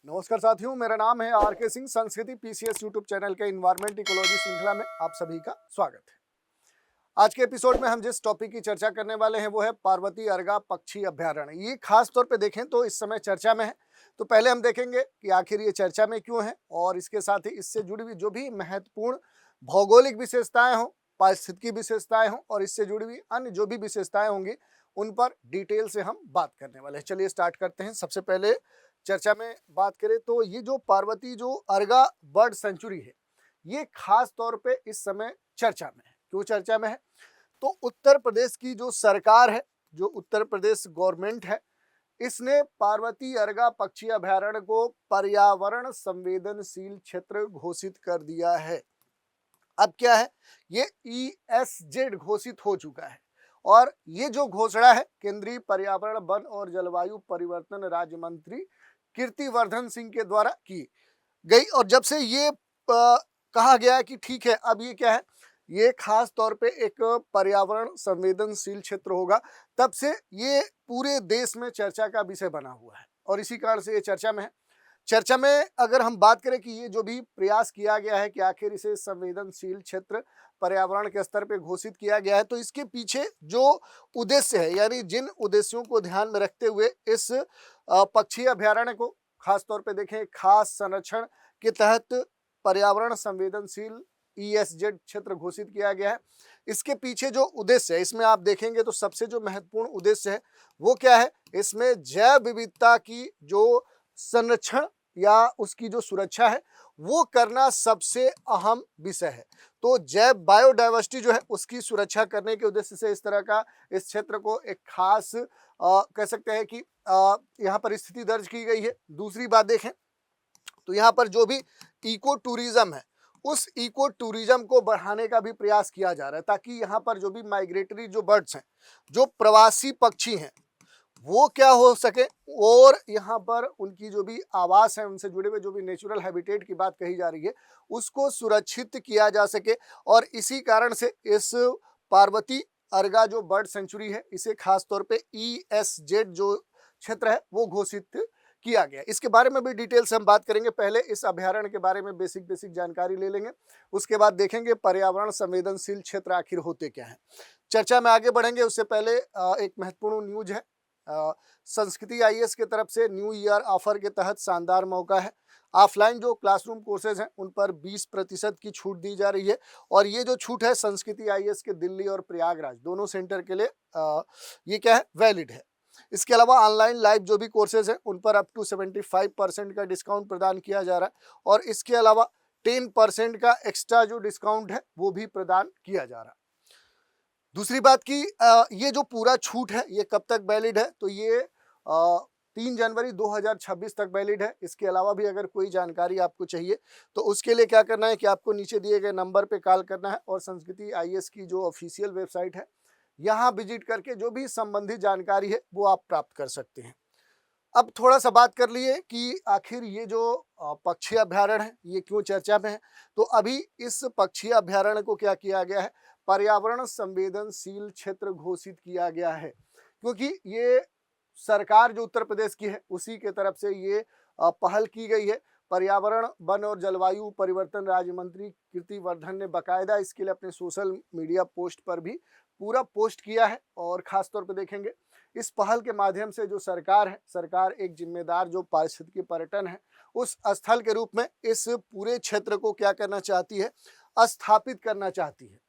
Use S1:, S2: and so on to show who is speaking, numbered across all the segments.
S1: नमस्कार साथियों, मेरा नाम है आर के सिंह। संस्कृति पीसीएस यूट्यूब चैनल के इन्वायरमेंट इकोलॉजी श्रृंखला में आप सभी का स्वागत है। आज के एपिसोड में हम जिस टॉपिक की चर्चा करने वाले हैं वो है पार्वती अर्गा पक्षी अभयारण्य। ये खास तौर पे देखें तो इस समय चर्चा में है। तो पहले हम देखेंगे कि आखिर ये चर्चा में क्यों है और इसके साथ ही इससे जुड़ी हुई जो भी महत्वपूर्ण भौगोलिक विशेषताएं हों, पारिस्थितिकी विशेषताएं हों और इससे जुड़ी हुई अन्य जो भी विशेषताएं होंगी उन पर डिटेल से हम बात करने वाले हैं। चलिए स्टार्ट करते हैं। सबसे पहले चर्चा में बात करें तो ये जो पार्वती जो अर्गा बर्ड सेंचुरी है, ये खास तौर पे इस समय चर्चा में है। क्यों चर्चा में है? तो उत्तर प्रदेश की जो सरकार है, जो उत्तर प्रदेश गवर्नमेंट है, इसने पार्वती अर्गा पक्षी अभयारण्य को पर्यावरण संवेदनशील क्षेत्र घोषित कर दिया है। अब क्या है, ये ESZ घोषित हो चुका है और ये जो घोषणा है केंद्रीय पर्यावरण, वन और जलवायु परिवर्तन राज्य मंत्री कीर्तिवर्धन सिंह के द्वारा की गई। और जब से ये कहा गया है कि ठीक है, अब ये क्या है, ये खास तौर पे एक पर्यावरण संवेदनशील क्षेत्र होगा, तब से ये पूरे देश में चर्चा का विषय बना हुआ है और इसी कारण से ये चर्चा में है। चर्चा में अगर हम बात करें कि ये जो भी प्रयास किया गया है कि आखिर इसे संवेदनशील क्षेत्र पर्यावरण के स्तर पे घोषित किया गया है, तो इसके पीछे जो उद्देश्य है, यानी जिन उद्देश्यों को ध्यान में रखते हुए इस पक्षी अभयारण्य को खास तौर पे देखें, खास संरक्षण के तहत पर्यावरण संवेदनशील ESZ क्षेत्र घोषित किया गया है। इसके पीछे जो उद्देश्य है, इसमें आप देखेंगे तो सबसे जो महत्वपूर्ण उद्देश्य है वो क्या है, इसमें जैव विविधता की जो संरक्षण या उसकी जो सुरक्षा है वो करना सबसे अहम विषय है। तो जैव बायोडाइवर्सिटी जो है उसकी सुरक्षा करने के उद्देश्य से इस तरह का इस क्षेत्र को एक खास कह सकते हैं कि यहाँ पर स्थिति दर्ज की गई है। दूसरी बात देखें तो यहाँ पर जो भी इको टूरिज्म है, उस इको टूरिज्म को बढ़ाने का भी प्रयास किया जा रहा है ताकि यहाँ पर जो भी माइग्रेटरी जो बर्ड्स हैं, जो प्रवासी पक्षी हैं, वो क्या हो सके और यहाँ पर उनकी जो भी आवास है, उनसे जुड़े हुए जो भी नेचुरल हैबिटेट की बात कही जा रही है, उसको सुरक्षित किया जा सके। और इसी कारण से इस पार्वती अर्गा जो बर्ड सेंचुरी है, इसे खास तौर पे ESZ जो क्षेत्र है वो घोषित किया गया। इसके बारे में भी डिटेल से हम बात करेंगे। पहले इस अभयारण्य के बारे में बेसिक जानकारी ले लेंगे, उसके बाद देखेंगे पर्यावरण संवेदनशील क्षेत्र आखिर होते क्या है। चर्चा में आगे बढ़ेंगे उससे पहले एक महत्वपूर्ण न्यूज है। संस्कृति IAS की तरफ से न्यू ईयर ऑफर के तहत शानदार मौका है। ऑफलाइन जो क्लासरूम कोर्सेज हैं उन पर 20% की छूट दी जा रही है और ये जो छूट है संस्कृति IAS के दिल्ली और प्रयागराज दोनों सेंटर के लिए ये क्या है, वैलिड है। इसके अलावा ऑनलाइन लाइव जो भी कोर्सेज हैं उन पर अप टू 75% का डिस्काउंट प्रदान किया जा रहा है और इसके अलावा 10% का एक्स्ट्रा जो डिस्काउंट है वो भी प्रदान किया जा रहा है। दूसरी बात की ये जो पूरा छूट है ये कब तक वैलिड है, तो ये 3 जनवरी 2026 तक वैलिड है। इसके अलावा भी अगर कोई जानकारी आपको चाहिए तो उसके लिए क्या करना है कि आपको नीचे दिए गए नंबर पे कॉल करना है और संस्कृति IAS की जो ऑफिशियल वेबसाइट है यहाँ विजिट करके जो भी संबंधित जानकारी है वो आप प्राप्त कर सकते हैं। अब थोड़ा सा बात कर लिए कि आखिर ये जो पक्षी अभयारण्य है ये क्यों चर्चा में है। तो अभी इस पक्षी अभयारण्य को क्या किया गया है, पर्यावरण संवेदनशील क्षेत्र घोषित किया गया है क्योंकि ये सरकार जो उत्तर प्रदेश की है उसी के तरफ से ये पहल की गई है। पर्यावरण, वन और जलवायु परिवर्तन राज्य मंत्री कीर्तिवर्धन ने बाकायदा इसके लिए अपने सोशल मीडिया पोस्ट पर भी पूरा पोस्ट किया है और खास तौर पर देखेंगे इस पहल के माध्यम से जो सरकार है, सरकार एक जिम्मेदार जो पारिस्थितिकी पर्यटन है उस स्थल के रूप में इस पूरे क्षेत्र को क्या करना चाहती है, स्थापित करना चाहती है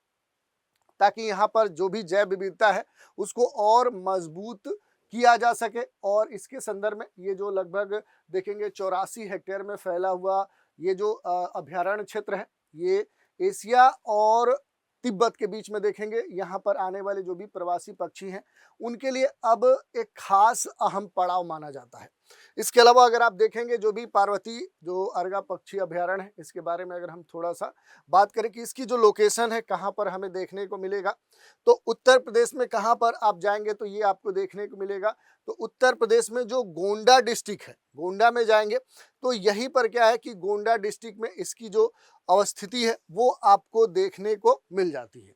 S1: ताकि यहाँ पर जो भी जैव विविधता है उसको और मजबूत किया जा सके। और इसके संदर्भ में ये जो लगभग देखेंगे 84 हेक्टेयर में फैला हुआ ये जो अभयारण्य क्षेत्र है, ये एशिया और तिब्बत के बीच में देखेंगे यहाँ पर आने वाले जो भी प्रवासी पक्षी हैं उनके लिए अब एक खास अहम पड़ाव माना जाता है। इसके अलावा अगर आप देखेंगे जो भी पार्वती जो अर्गा पक्षी अभयारण्य है, इसके बारे में अगर हम थोड़ा सा बात करें कि इसकी जो लोकेशन है कहाँ पर हमें देखने को मिलेगा, तो उत्तर प्रदेश में कहाँ पर आप जाएंगे तो ये आपको देखने को मिलेगा। तो उत्तर प्रदेश में जो गोंडा डिस्ट्रिक्ट है, गोंडा में जाएंगे तो यहीं पर क्या है कि गोंडा डिस्ट्रिक्ट में इसकी जो अवस्थिति है वो आपको देखने को मिल जाती है।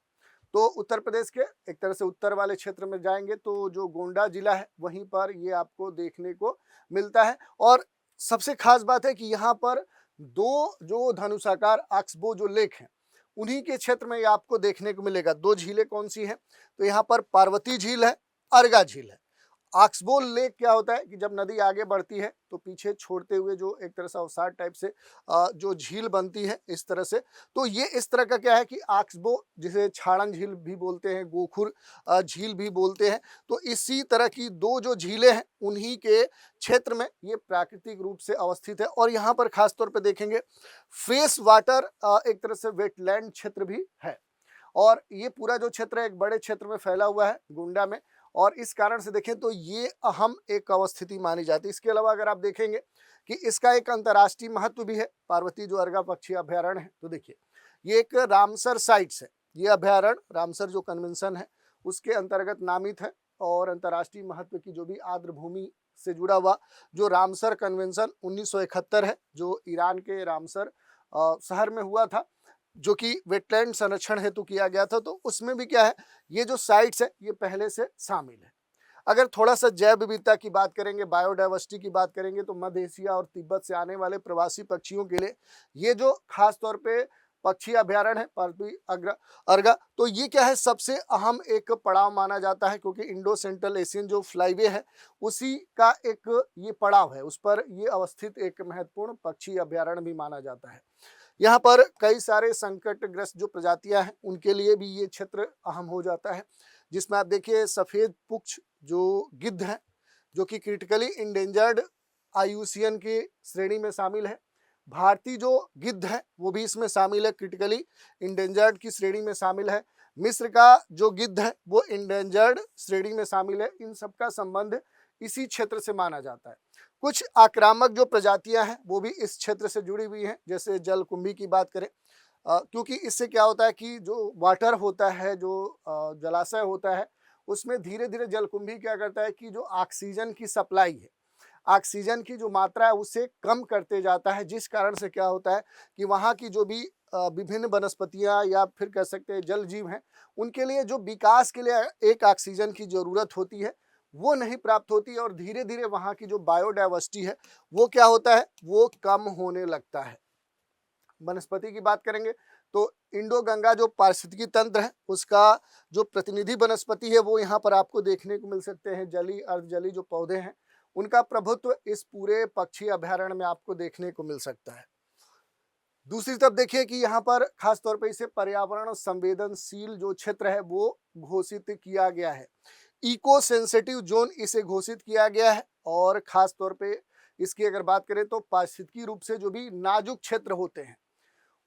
S1: तो उत्तर प्रदेश के एक तरह से उत्तर वाले क्षेत्र में जाएंगे तो जो गोंडा जिला है वहीं पर ये आपको देखने को मिलता है। और सबसे खास बात है कि यहाँ पर दो जो धनुषाकार ऑक्सबो जो लेक हैं उन्हीं के क्षेत्र में ये आपको देखने को मिलेगा। दो झीलें कौन सी हैं? तो यहाँ पर पार्वती झील है, अर्गा झील है। ऑक्सबो लेक क्या होता है कि जब नदी आगे बढ़ती है तो पीछे छोड़ते हुए जो एक तरह से अवसाद टाइप से जो झील बनती है इस तरह से, तो ये इस तरह का क्या है कि ऑक्सबो, जिसे छाड़न झील भी बोलते हैं, गोखुर झील भी बोलते हैं, तो इसी तरह की दो जो झीलें हैं उन्हीं के क्षेत्र में ये प्राकृतिक रूप से अवस्थित है। और यहाँ पर खास तौर पर देखेंगे फ्रेश वाटर एक तरह से वेटलैंड क्षेत्र भी है, और ये पूरा जो क्षेत्र है एक बड़े क्षेत्र में फैला हुआ है गोंडा में, और इस कारण से देखें तो ये अहम एक अवस्थिति मानी जाती है। इसके अलावा अगर आप देखेंगे कि इसका एक अंतर्राष्ट्रीय महत्व भी है, पार्वती जो अर्गा पक्षी अभ्यारण्य है, तो देखिए ये एक रामसर साइट्स है। ये अभ्यारण्य रामसर जो कन्वेंशन है उसके अंतर्गत नामित है, और अंतर्राष्ट्रीय महत्व की जो भी आर्द्र भूमि से जुड़ा हुआ जो रामसर कन्वेंशन 1971 है, जो ईरान के रामसर शहर में हुआ था, जो कि वेटलैंड संरक्षण हेतु किया गया था, तो उसमें भी क्या है, ये जो साइट्स है ये पहले से शामिल है। अगर थोड़ा सा जैव विविधता की बात करेंगे, बायोडाइवर्सिटी की बात करेंगे, तो मध्य एशिया और तिब्बत से आने वाले प्रवासी पक्षियों के लिए ये जो खास तौर पे पक्षी अभ्यारण्य है पार्वती अर्गा, तो ये क्या है, सबसे अहम एक पड़ाव माना जाता है, क्योंकि इंडो सेंट्रल एशियन जो फ्लाईवे है उसी का एक ये पड़ाव है, उस पर ये अवस्थित एक महत्वपूर्ण पक्षी अभ्यारण्य भी माना जाता है। यहाँ पर कई सारे संकटग्रस्त जो प्रजातियां हैं उनके लिए भी ये क्षेत्र अहम हो जाता है, जिसमें आप देखिए सफेद पुच्छ जो गिद्ध है, जो कि क्रिटिकली इंडेंजर्ड आईयूसीएन की श्रेणी में शामिल है। भारतीय जो गिद्ध है वो भी इसमें शामिल है, क्रिटिकली इंडेंजर्ड की श्रेणी में शामिल है। मिस्र का जो गिद्ध है वो इंडेंजर्ड श्रेणी में शामिल है। इन सबका संबंध इसी क्षेत्र से माना जाता है। कुछ आक्रामक जो प्रजातियां हैं वो भी इस क्षेत्र से जुड़ी हुई हैं, जैसे जलकुंभी की बात करें, क्योंकि इससे क्या होता है कि जो वाटर होता है, जो जलाशय होता है, उसमें धीरे धीरे जलकुंभी क्या करता है कि जो ऑक्सीजन की सप्लाई है, ऑक्सीजन की जो मात्रा है उसे कम करते जाता है, जिस कारण से क्या होता है कि वहाँ की जो भी विभिन्न वनस्पतियाँ या फिर कह सकते हैं जल जीव हैं, उनके लिए जो विकास के लिए एक ऑक्सीजन की ज़रूरत होती है वो नहीं प्राप्त होती, और धीरे धीरे वहाँ की जो बायोडाइवर्सिटी है वो क्या होता है, वो कम होने लगता है। वनस्पति की बात करेंगे तो इंडो गंगा जो पारिस्थितिकी तंत्र है उसका जो प्रतिनिधि वनस्पति है वो यहाँ पर आपको देखने को मिल सकते हैं। जली अर्धजली जो पौधे हैं उनका प्रभुत्व इस पूरे पक्षी अभ्यारण्य में आपको देखने को मिल सकता है। दूसरी तरफ देखिए कि यहाँ पर खास तौर पर इसे पर्यावरण संवेदनशील जो क्षेत्र है वो घोषित किया गया है, इको सेंसिटिव जोन इसे घोषित किया गया है। और खास तौर पे इसकी अगर बात करें तो पारिस्थितिकी रूप से जो भी नाजुक क्षेत्र होते हैं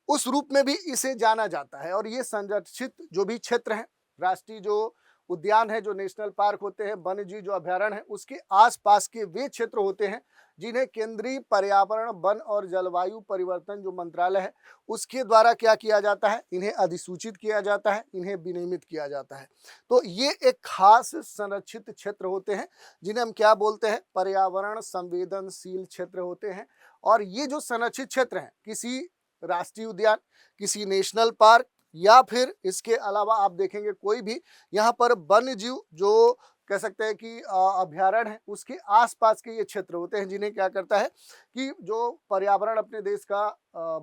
S1: उस रूप में भी इसे जाना जाता है। और ये संरक्षित जो भी क्षेत्र हैं, राष्ट्रीय जो उद्यान है, जो नेशनल पार्क होते हैं, वन्य जीव जो अभ्यारण्य है, उसके आसपास के वे क्षेत्र होते हैं जिन्हें केंद्रीय पर्यावरण वन और जलवायु परिवर्तन जो मंत्रालय है उसके द्वारा क्या किया जाता है, इन्हें अधिसूचित किया जाता है, इन्हें विनियमित किया जाता है। तो ये एक खास संरक्षित क्षेत्र होते हैं जिन्हें हम क्या बोलते हैं, पर्यावरण संवेदनशील क्षेत्र होते हैं। और ये जो संरक्षित क्षेत्र हैं किसी राष्ट्रीय उद्यान, किसी नेशनल पार्क या फिर इसके अलावा आप देखेंगे कोई भी यहाँ पर वन्य जीव जो कह सकते हैं कि अभ्यारण्य है उसके आसपास के ये क्षेत्र होते हैं, जिन्हें क्या करता है कि जो पर्यावरण अपने देश का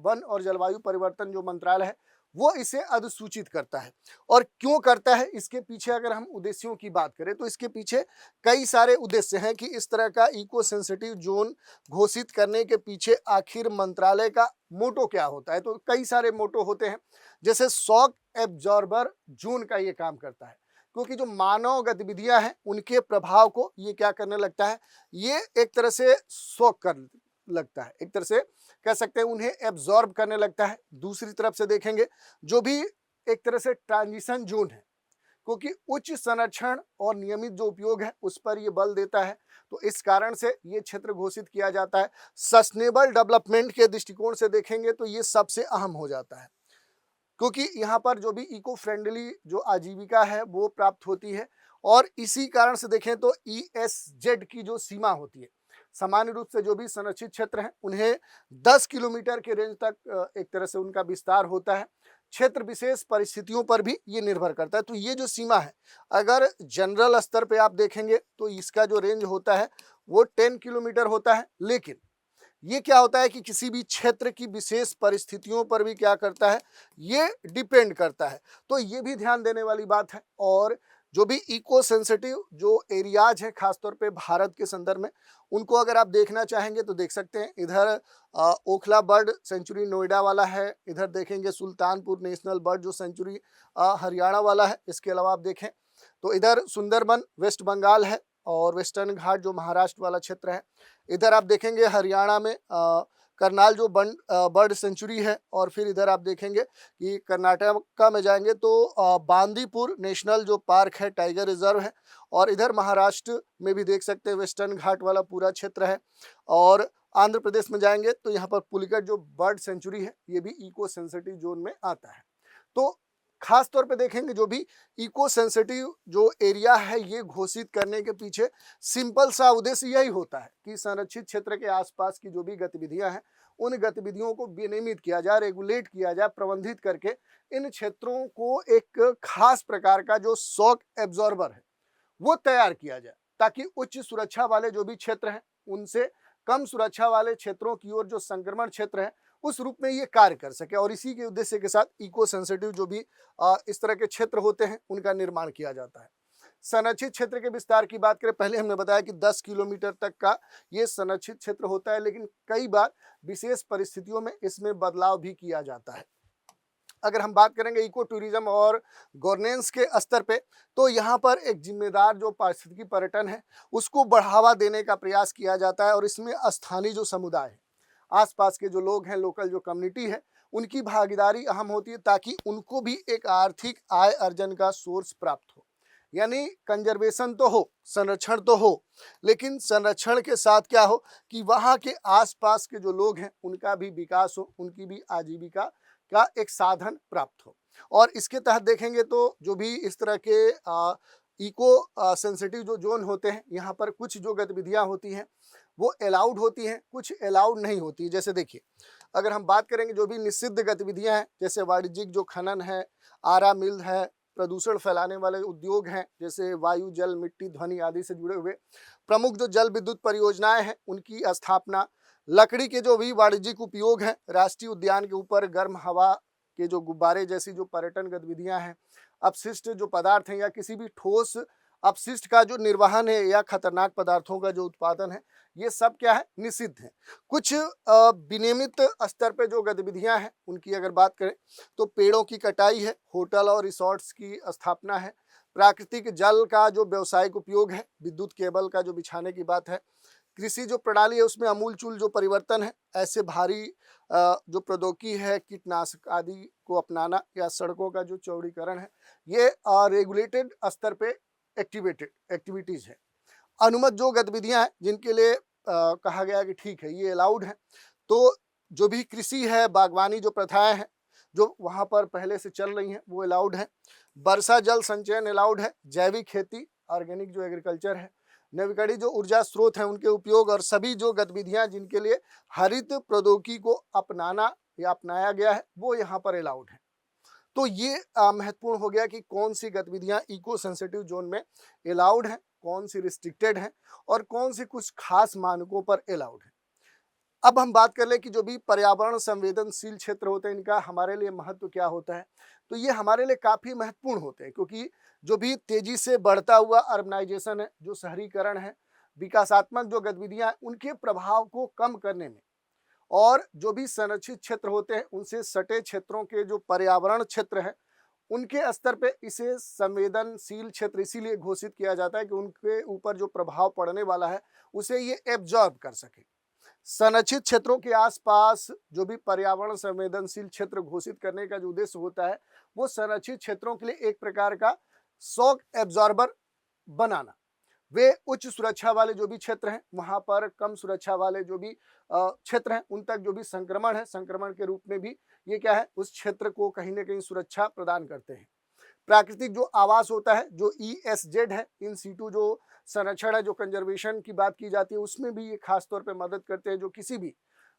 S1: वन और जलवायु परिवर्तन जो मंत्रालय है वो इसे अधिसूचित करता है। और क्यों करता है, इसके पीछे अगर हम उद्देश्यों की बात करें तो इसके पीछे कई सारे उद्देश्य हैं कि इस तरह का इको सेंसिटिव जोन घोषित करने के पीछे आखिर मंत्रालय का मोटो क्या होता है। तो कई सारे मोटो होते हैं, जैसे शॉक एब्जॉर्बर जोन का ये काम करता है, क्योंकि जो मानव गतिविधियां हैं उनके प्रभाव को ये क्या करने लगता है, ये एक तरह से शॉक कर लगता है, एक तरह से कह सकते हैं उन्हें एब्जॉर्ब करने लगता है। दूसरी तरफ से देखेंगे जो भी एक तरह से ट्रांजिशन जोन है, क्योंकि उच्च संरक्षण और नियमित जो उपयोग है उस पर ये बल देता है, तो इस कारण से ये क्षेत्र घोषित किया जाता है। सस्टेनेबल डेवलपमेंट के दृष्टिकोण से देखेंगे तो ये सबसे अहम हो जाता है, क्योंकि यहाँ पर जो भी इको फ्रेंडली जो आजीविका है वो प्राप्त होती है। और इसी कारण से देखें तो ESZ की जो सीमा होती है, सामान्य रूप से जो भी संरक्षित क्षेत्र हैं उन्हें 10 किलोमीटर के रेंज तक एक तरह से उनका विस्तार होता है। क्षेत्र विशेष परिस्थितियों पर भी ये निर्भर करता है। तो ये जो सीमा है, अगर जनरल स्तर पे आप देखेंगे तो इसका जो रेंज होता है वो 10 किलोमीटर होता है, लेकिन ये क्या होता है कि किसी भी क्षेत्र की विशेष परिस्थितियों पर भी क्या करता है, ये डिपेंड करता है। तो ये भी ध्यान देने वाली बात है। और जो भी इको सेंसिटिव जो एरियाज हैं खासतौर पे भारत के संदर्भ में, उनको अगर आप देखना चाहेंगे तो देख सकते हैं। इधर ओखला बर्ड सेंचुरी नोएडा वाला है, इधर देखेंगे सुल्तानपुर नेशनल बर्ड जो सेंचुरी हरियाणा वाला है। इसके अलावा आप देखें तो इधर सुंदरबन वेस्ट बंगाल है, और वेस्टर्न घाट जो महाराष्ट्र वाला क्षेत्र है। इधर आप देखेंगे हरियाणा में करनाल जो बर्ड सेंचुरी है। और फिर इधर आप देखेंगे कि कर्नाटका में जाएंगे तो बांदीपुर नेशनल जो पार्क है, टाइगर रिजर्व है। और इधर महाराष्ट्र में भी देख सकते हैं वेस्टर्न घाट वाला पूरा क्षेत्र है। और आंध्र प्रदेश में जाएंगे तो यहाँ पर पुलिकट जो बर्ड सेंचुरी है, ये भी इको सेंसिटिव जोन में आता है। तो खास तौर पे देखेंगे जो भी इको सेंसिटिव जो एरिया है, ये घोषित करने के पीछे सिंपल सा उद्देश्य यही होता है कि संरक्षित क्षेत्र के आसपास की जो भी गतिविधियां हैं, उन गतिविधियों को विनियमित किया जाए, रेगुलेट किया जाए, प्रबंधित करके इन क्षेत्रों को एक खास प्रकार का जो शॉक एब्जॉर्बर है वो तैयार किया जाए, ताकि उच्च सुरक्षा वाले जो भी क्षेत्र हैं उनसे कम सुरक्षा वाले क्षेत्रों की ओर जो संक्रमण क्षेत्र है उस रूप में ये कार्य कर सके। और इसी के उद्देश्य के साथ इको सेंसिटिव जो भी इस तरह के क्षेत्र होते हैं उनका निर्माण किया जाता है। संरक्षित क्षेत्र के विस्तार की बात करें, पहले हमने बताया कि 10 किलोमीटर तक का ये संरक्षित क्षेत्र होता है, लेकिन कई बार विशेष परिस्थितियों में इसमें बदलाव भी किया जाता है। अगर हम बात करेंगे इको टूरिज्म और गवर्नेंस के स्तर पे, तो यहाँ पर एक जिम्मेदार जो पारिस्थितिकी पर्यटन है उसको बढ़ावा देने का प्रयास किया जाता है। और इसमें स्थानीय जो समुदाय है, आसपास के जो लोग हैं, लोकल जो कम्युनिटी है, उनकी भागीदारी अहम होती है, ताकि उनको भी एक आर्थिक आय अर्जन का सोर्स प्राप्त हो। यानी कंजर्वेशन तो हो, संरक्षण तो हो, लेकिन संरक्षण के साथ क्या हो कि वहाँ के आसपास के जो लोग हैं उनका भी विकास हो, उनकी भी आजीविका का एक साधन प्राप्त हो। और इसके तहत देखेंगे तो जो भी इस तरह के इको सेंसिटिव जो जोन होते हैं, यहाँ पर कुछ जो गतिविधियाँ होती हैं वो अलाउड होती हैं, कुछ अलाउड नहीं होती। जैसे देखिए, अगर हम बात करेंगे जो भी निषिद्ध गतिविधियां हैं, जैसे वाणिज्यिक जो खनन है, आरा मिल है, प्रदूषण फैलाने वाले उद्योग हैं जैसे वायु, जल, मिट्टी, ध्वनि आदि से जुड़े हुए प्रमुख जो जल विद्युत परियोजनाएं हैं उनकी स्थापना, लकड़ी के जो भी वाणिज्यिक उपयोग हैं, राष्ट्रीय उद्यान के ऊपर गर्म हवा के जो गुब्बारे जैसी जो पर्यटन गतिविधियां हैं, अपशिष्ट जो पदार्थ हैं या किसी भी ठोस अपशिष्ट का जो निर्वहन है या खतरनाक पदार्थों का जो उत्पादन है, ये सब क्या है, निषिद्ध है। कुछ विनियमित स्तर पे जो गतिविधियां हैं उनकी अगर बात करें तो पेड़ों की कटाई है, होटल और रिसोर्ट्स की स्थापना है, प्राकृतिक जल का जो व्यावसायिक उपयोग है, विद्युत केबल का जो बिछाने की बात है, कृषि जो प्रणाली है उसमें अमूलचूल जो परिवर्तन है, ऐसे भारी जो प्रौद्योगिकी है, कीटनाशक आदि को अपनाना या सड़कों का जो चौड़ीकरण है, ये रेगुलेटेड स्तर पे एक्टिविटीज है। अनुमत जो गतिविधियां हैं जिनके लिए कहा गया कि ठीक है ये अलाउड है, तो जो भी कृषि है, बागवानी जो प्रथाएं हैं जो वहां पर पहले से चल रही हैं वो अलाउड है। वर्षा जल संचयन अलाउड है, जैविक खेती, ऑर्गेनिक जो एग्रीकल्चर है, नवीकरणीय जो ऊर्जा स्रोत हैं उनके उपयोग, और सभी जो गतिविधियां जिनके लिए हरित प्रौद्योगिकी को अपनाना या अपनाया गया है वो यहाँ पर अलाउड है। तो ये महत्वपूर्ण हो गया कि कौन सी गतिविधियां इको सेंसिटिव जोन में अलाउड हैं, कौन सी रिस्ट्रिक्टेड हैं और कौन सी कुछ खास मानकों पर अलाउड है। अब हम बात कर ले कि जो भी पर्यावरण संवेदनशील क्षेत्र होते हैं इनका हमारे लिए महत्व क्या होता है। तो ये हमारे लिए काफ़ी महत्वपूर्ण होते हैं, क्योंकि जो भी तेजी से बढ़ता हुआ अर्बनाइजेशन है, जो शहरीकरण है, विकासात्मक जो गतिविधियां उनके प्रभाव को कम करने में, और जो भी संरक्षित क्षेत्र होते हैं उनसे सटे क्षेत्रों के जो पर्यावरण क्षेत्र है उनके स्तर पे इसे संवेदनशील क्षेत्र इसीलिए घोषित किया जाता है कि उनके ऊपर जो प्रभाव पड़ने वाला है उसे ये एब्जॉर्ब कर सके। संरक्षित क्षेत्रों के आसपास जो भी पर्यावरण संवेदनशील क्षेत्र घोषित करने का जो उद्देश्य होता है वो संरक्षित क्षेत्रों के लिए एक प्रकार का शॉक एब्जॉर्बर बनाना। वे उच्च सुरक्षा वाले जो भी क्षेत्र हैं वहां पर कम सुरक्षा वाले जो भी क्षेत्र हैं उन तक जो भी संक्रमण है, संक्रमण के रूप में भी ये क्या है, उस क्षेत्र को कहीं ना कहीं सुरक्षा प्रदान करते हैं। प्राकृतिक जो आवास होता है, जो ESZ है, इन सीटू जो संरक्षण है, जो कंजर्वेशन की बात की जाती है, उसमें भी ये खास तौर पे मदद करते हैं। जो किसी भी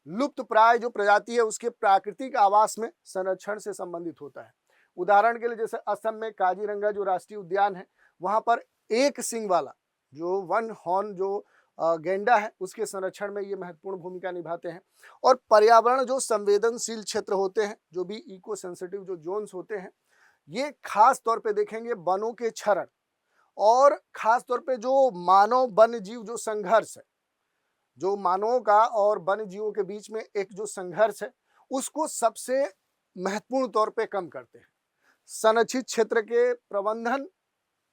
S1: लुप्त प्राय जो प्रजाति है उसके प्राकृतिक आवास में संरक्षण से संबंधित होता है। उदाहरण के लिए जैसे असम में काजीरंगा जो राष्ट्रीय उद्यान है, वहां पर एक सिंग वाला जो वन हॉर्न जो गैंडा है उसके संरक्षण में ये महत्वपूर्ण भूमिका निभाते हैं। और पर्यावरण जो संवेदनशील क्षेत्र होते हैं, जो भी इको सेंसिटिव जो जोन्स होते हैं, ये खास तौर पे देखेंगे वनों के क्षरण और खास तौर पे जो मानव वन्य जीव जो संघर्ष है, जो मानवों का और वन्य जीवों के बीच में एक जो संघर्ष है, उसको सबसे महत्वपूर्ण तौर पे कम करते हैं। संरक्षित क्षेत्र के प्रबंधन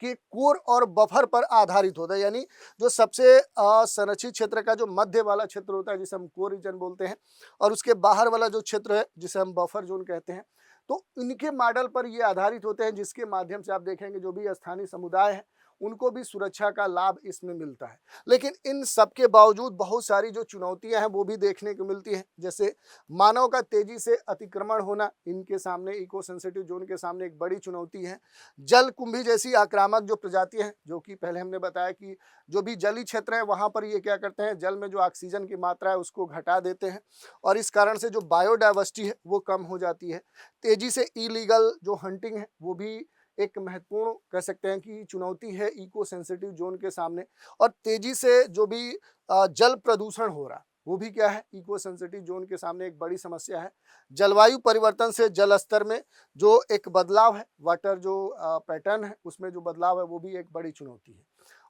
S1: के कोर और बफर पर आधारित होता है, यानी जो सबसे संरक्षित क्षेत्र का जो मध्य वाला क्षेत्र होता है जिसे हम कोर रीजन बोलते हैं, और उसके बाहर वाला जो क्षेत्र है जिसे हम बफर जोन कहते हैं, तो इनके मॉडल पर ये आधारित होते हैं, जिसके माध्यम से आप देखेंगे जो भी स्थानीय समुदाय है उनको भी सुरक्षा का लाभ इसमें मिलता है। लेकिन इन सब के बावजूद बहुत सारी जो चुनौतियां हैं वो भी देखने को मिलती हैं, जैसे मानव का तेजी से अतिक्रमण होना इनके सामने, इको सेंसिटिव जोन के सामने एक बड़ी चुनौती है। जल कुंभी जैसी आक्रामक जो प्रजातियां हैं, जो कि पहले हमने बताया कि जो भी जलीय क्षेत्र है वहां पर ये क्या करते हैं, जल में जो ऑक्सीजन की मात्रा है उसको घटा देते हैं और इस कारण से जो बायोडाइवर्सिटी है वो कम हो जाती है। तेजी से इलीगल जो हंटिंग है वो भी एक महत्वपूर्ण कह सकते हैं कि चुनौती है इको सेंसिटिव जोन के सामने। और तेजी से जो भी जल प्रदूषण हो रहा वो भी क्या है, इको सेंसिटिव जोन के सामने एक बड़ी समस्या है। जलवायु परिवर्तन से जल स्तर में जो एक बदलाव है, वाटर जो पैटर्न है उसमें जो बदलाव है वो भी एक बड़ी चुनौती है।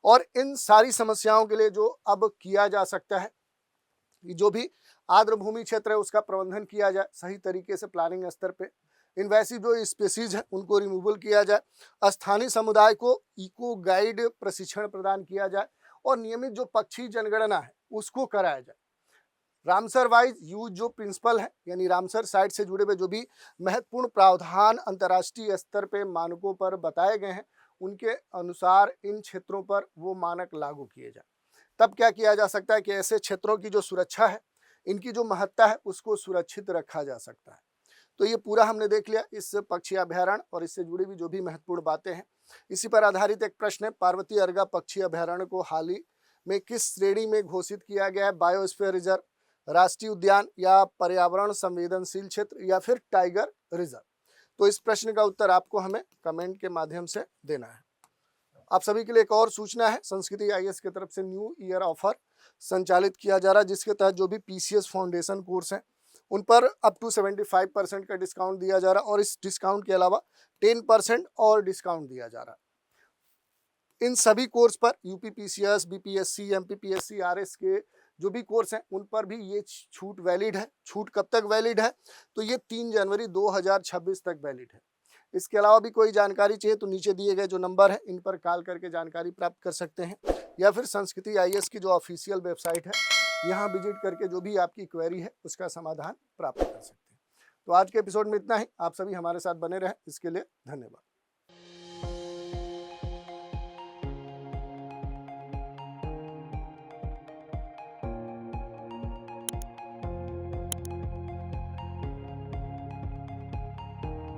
S1: और इन सारी समस्याओं के लिए जो अब किया जा सकता है, जो भी आर्द्र भूमि क्षेत्र है उसका प्रबंधन किया जाए सही तरीके से प्लानिंग स्तर पे, इन्वेसिव जो स्पीसीज है उनको रिमूवल किया जाए, स्थानीय समुदाय को इको गाइड प्रशिक्षण प्रदान किया जाए और नियमित जो पक्षी जनगणना है उसको कराया जाए। रामसर वाइज यूज जो प्रिंसिपल है, यानी रामसर साइट से जुड़े हुए जो भी महत्वपूर्ण प्रावधान अंतर्राष्ट्रीय स्तर पे मानकों पर बताए गए हैं उनके अनुसार इन क्षेत्रों पर वो मानक लागू किए जाए। तब क्या किया जा सकता है कि ऐसे क्षेत्रों की जो सुरक्षा है, इनकी जो महत्ता है उसको सुरक्षित रखा जा सकता है। तो ये पूरा हमने देख लिया इस पक्षी अभयारण्य और इससे जुड़ी हुई जो भी महत्वपूर्ण बातें हैं। इसी पर आधारित एक प्रश्न है, पार्वती अर्गा पक्षी अभयारण्य को हाल ही में किस श्रेणी में घोषित किया गया है, बायोस्फीयर रिजर्व, राष्ट्रीय उद्यान या पर्यावरण संवेदनशील क्षेत्र या फिर टाइगर रिजर्व? तो इस प्रश्न का उत्तर आपको हमें कमेंट के माध्यम से देना है। आप सभी के लिए एक और सूचना है, संस्कृति आईएएस की तरफ से न्यू ईयर ऑफर संचालित किया जा रहा है, जिसके तहत जो भी पीसीएस फाउंडेशन कोर्स हैं उन पर अप टू 75% का डिस्काउंट दिया जा रहा है और इस डिस्काउंट के अलावा 10% और डिस्काउंट दिया जा रहा है। इन सभी कोर्स पर UP PCS, BPSC, MPPSC, RS के जो भी कोर्स हैं उन पर भी ये छूट वैलिड है। छूट कब तक वैलिड है, तो ये 3 जनवरी 2026 तक वैलिड है। इसके अलावा भी कोई जानकारी चाहिए तो नीचे दिए गए जो नंबर है इन पर कॉल करके जानकारी प्राप्त कर सकते हैं, या फिर संस्कृति आईएएस की जो ऑफिशियल वेबसाइट है यहाँ विजिट करके जो भी आपकी क्वेरी है उसका समाधान प्राप्त कर सकते हैं। तो आज के एपिसोड में इतना ही। आप सभी हमारे साथ बने रहें, इसके लिए धन्यवाद।